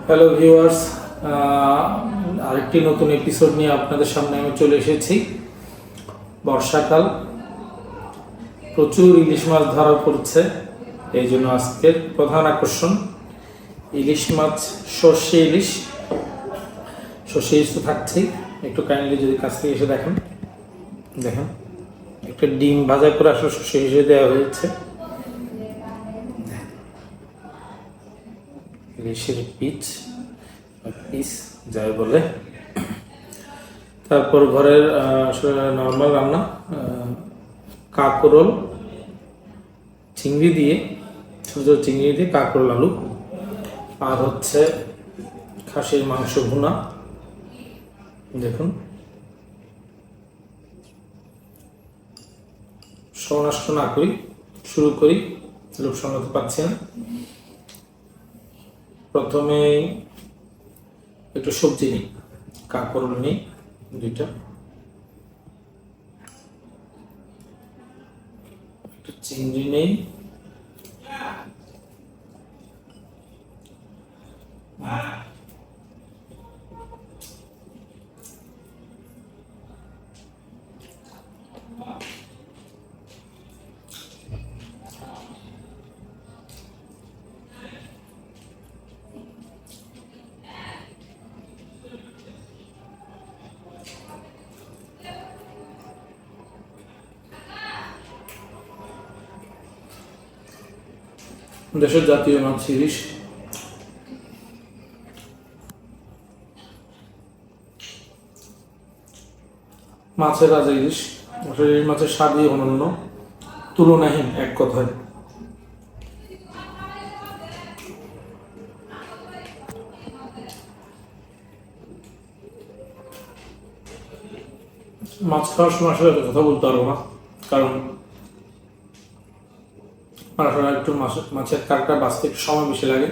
Hello viewers, আরেকটি নতুন episode নিয়ে আপনাদের সামনে আমি চলে এসেছি। বর্ষাকাল, প্রচুর ইলিশ মাছ ধরা পড়ছে, এই জন্য আজকের প্রধান আকর্ষণ ইলিশ মাছ। সর্ষে ইলিশ তো থাকছেই। একটু কাইন্ডলি যদি কাছ থেকে এসে দেখেন একটা ডিম ভাজা করে আসলে সর্ষে ইলিশে দেওয়া হয়েছে। ইলিশের পিস যাই বলে, তারপর ঘরের নর্মাল রান্না, কাঁকরোল চিংড়ি দিয়ে, ছোটো চিংড়ি দিয়ে কাঁকরোল আলু, আর হচ্ছে খাসির মাংস ভুনা। দেখুন, সমনষ্ট না করি, শুরু করি, লোক সামলাতে পারছি না। প্রথমে একটু সবজি নিই, কাঁকরোল নিই দুইটা, একটু চিংড়ি নেই, দেশের জাতীয় মাছ ইলিশ। মাছের রাজা ইলিশ। আসলে ইলিশ মাছের স্বাদই অনন্য, তুলনাহীন এক কথায়। মাছ খাওয়ার সময় আসলে কথা বলতে পারবো না, কারণ আসলে একটু মাছের কাঁকড়া বাঁচতে একটু সময় বেশি লাগে।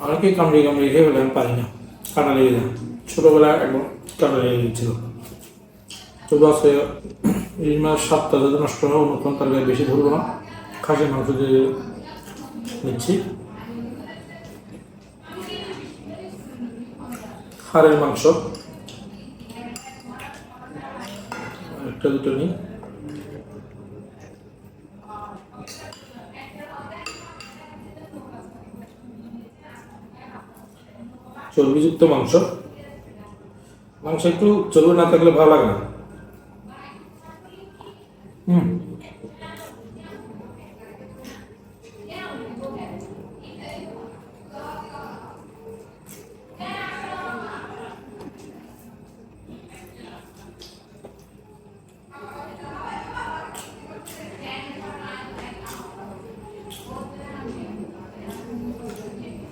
অনেকেই কামড়িয়ে খেয়ে ফেলে, আমি পারি না, কাঁটা লেগে যায়। ছোটোবেলায় একদম কাঁটা লেগে গিয়েছিল। তবু আজকে ইলিশ মাছ স্বাদটা যাতে নষ্ট হয়, অন্য কোনো তরকারি বেশি ধরবো না, খাসির মাংস দিয়ে নিচ্ছি। হাড়ের মাংস একটা দুটো নিই। চর্বিযুক্ত মাংস একটু চর্বি না থাকলে ভালো লাগে না।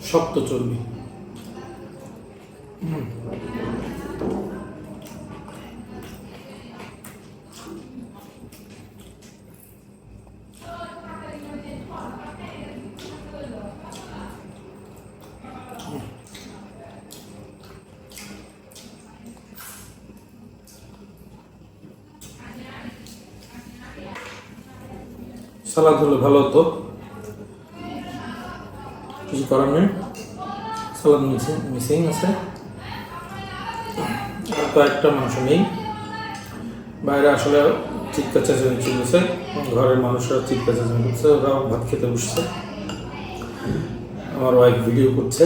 শক্ত চর্বি। সালাদ হলে ভালো হতো, কিছু করার নেই, সালাদ মিসিং আছে। আর তো একটা মাংস নেই। বাইরে আসলে চিৎকার চেঁচামেচি চলছে, ঘরের মানুষরা চিৎকার চেঁচামেচি করছে, ওরা ভাত খেতে বসছে, আমার ওয়াইফ ভিডিও করছে।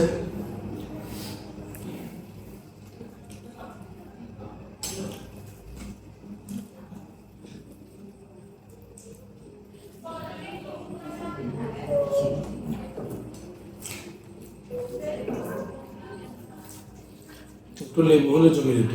একটু লেবু হলে জমে যেত।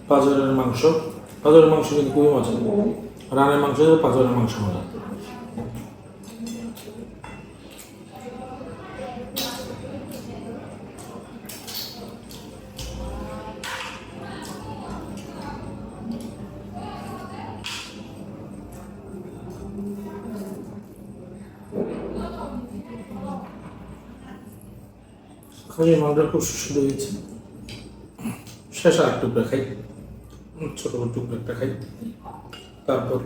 পাঁজরের মাংস কিন্তু খুবই মজা। রানের মাংস, পাঁজরের মাংস মজা। খালি মাংসটা খুব সুস্বাদু হয়েছে। শেষ আর টুকরা খাই, ছোট টুকরো একটা খাই, তারপর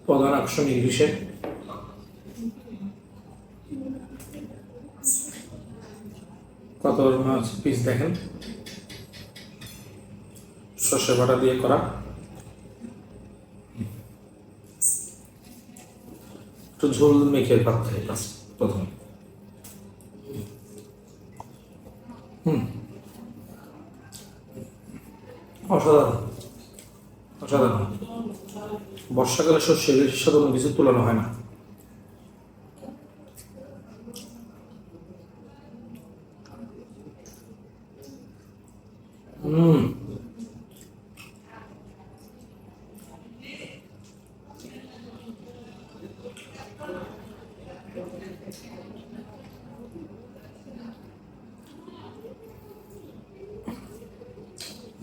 প্রধান আকর্ষণ ইলিশে কত মাছ পিস দেখেন, সর্ষে বাটা দিয়ে করা। একটু ঝোল মেখে ভাত খাই প্রথমে। অসাধারণ অসাধারণ। বর্ষাকালে সর্ষে ইলিশের সাথে কোনো কিছু তুলনা হয় না।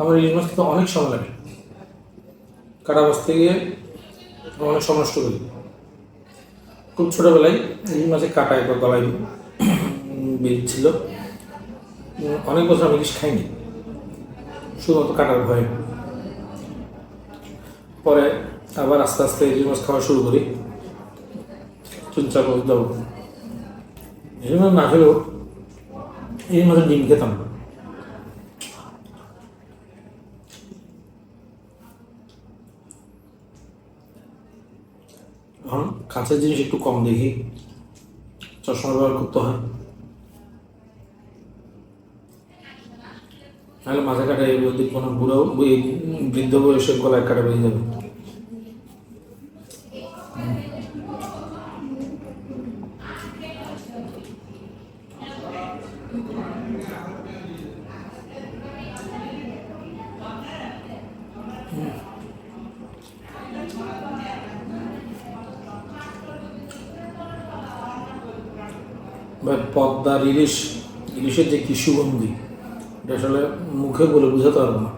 আমার ইলিশ মাছ খেতে অনেক সময় লাগে, কাটা বাছতে গিয়ে অনেক সময় নষ্ট করি। খুব ছোটোবেলায় ইলিশ মাছের কাটা একবার গলায় বেরিয়েছিল। অনেক বছর আমি ইলিশ খাইনি, শুধুমাত্র কাটার ভয়ে। পরে আবার আস্তে আস্তে ইলিশ মাছ খাওয়া শুরু করি, 3-4 বছর যাবো। ইলিশ মাছ না খেলেও ইলিশ মাছের ডিম খেতাম। এখন কাঁচের জিনিস একটু কম দেখি, চশমা ব্যবহার করতে হয়, নাহলে মাথা কাটা এই কোনো বুড়ো বৃদ্ধ বয়সে গলায় কাটা বেরিয়ে যাবে। পদ্মার ইলিশের যে কি সুগন্ধি, এটা আসলে মুখে বলে বোঝাতে পারবো না।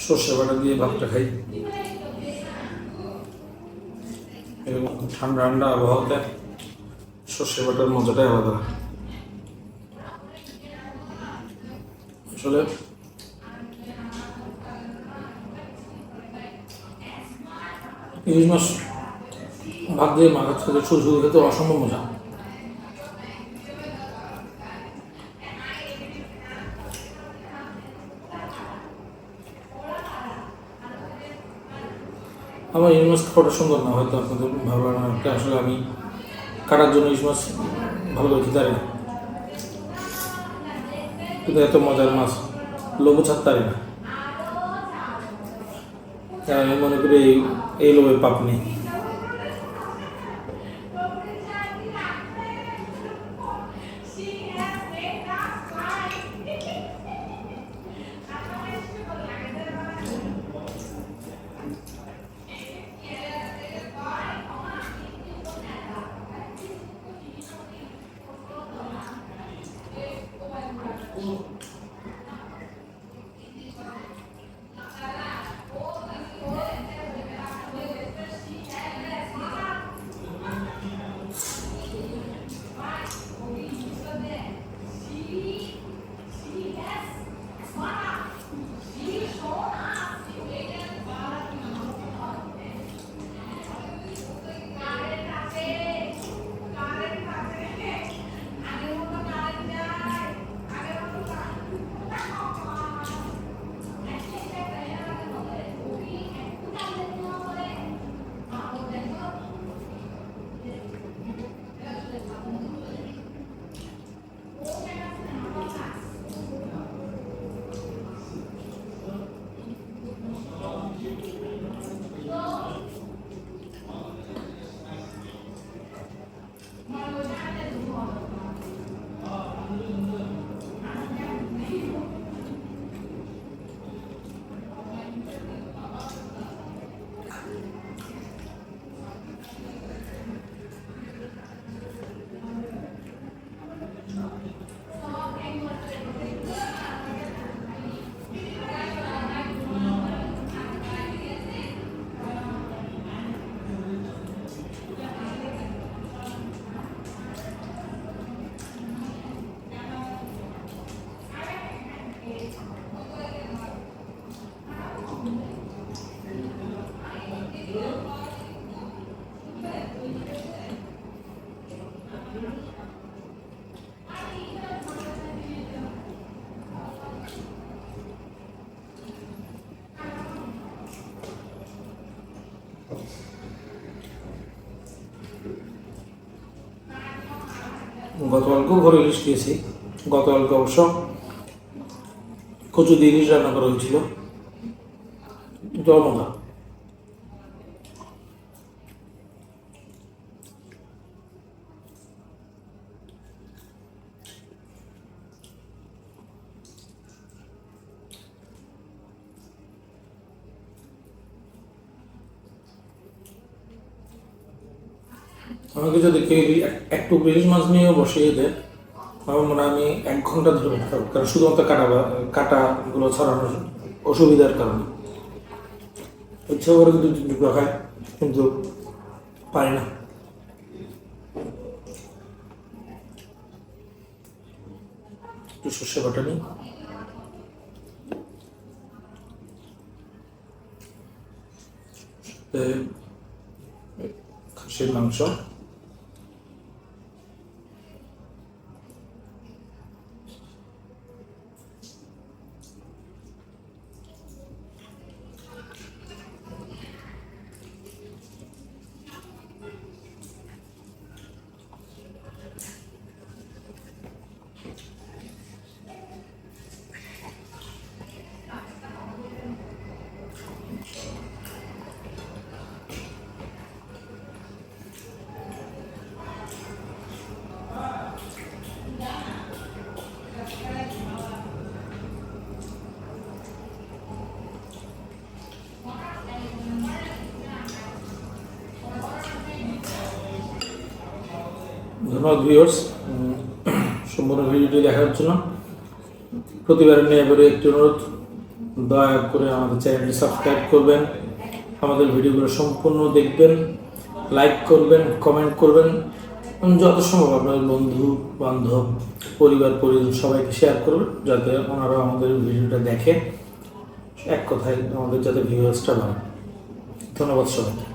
সর্ষে বাটা দিয়ে ভাতটা খাই, এবং ঠান্ডা ঠান্ডা আবহাওয়াতে সর্ষে বাটার মজাটাই আলাদা। আসলে ইলিশ মাছ ভাত দিয়ে মাছের সাথে শুধু খেতে অসম্ভব মজা। আমার ইলিশ মাছ খাওয়াটা সুন্দর না, হয়তো আপনাদের ভালো লাগে না, আসলে আমি কাটার জন্য ইলিশ মাছ ভালো করে খেতে পারি না, কিন্তু এত মজার মাছ লোভও ছাড়তে পারি না। আমি মনে করি এই লোভের পাপ নেই। গতকালকেও ঘরে ইলিশ খেয়েছি। গতকালকে অবশ্য কচু দিয়ে ইলিশ রান্না করা হয়েছিল, মজা। আমাকে যদি কেউ একটু ইলিশ মাছ নিয়েও বসিয়ে দেয়, আমার মনে হয় আমি 1 ঘন্টা ধরে বসতে পারবো, কারণ শুধুমাত্র কাটাগুলো ছড়ানোর অসুবিধার কারণে। ইচ্ছা করে কিন্তু 2 টুকরো খাই, কিন্তু পারি না। একটু সর্ষে বাটা নিই, খাসির মাংস, ধন্যবাদ ভিউয়ার্স সম্পূর্ণ ভিডিওটি দেখার জন্য। প্রতিবারের নিয়ে এবারে একটি অনুরোধ, দয়া করে আমাদের চ্যানেলটি সাবস্ক্রাইব করবেন, আমাদের ভিডিওগুলো সম্পূর্ণ দেখবেন, লাইক করবেন, কমেন্ট করবেন, যত সম্ভব আপনার বন্ধু বান্ধব পরিবার পরিজন সবাইকে শেয়ার করবেন, যাতে ওনারা আমাদের ভিডিওটা দেখে। এক কথায় আমাদের যাতে ভিউয়ার্সটা বাড়ে। ধন্যবাদ সবাইকে।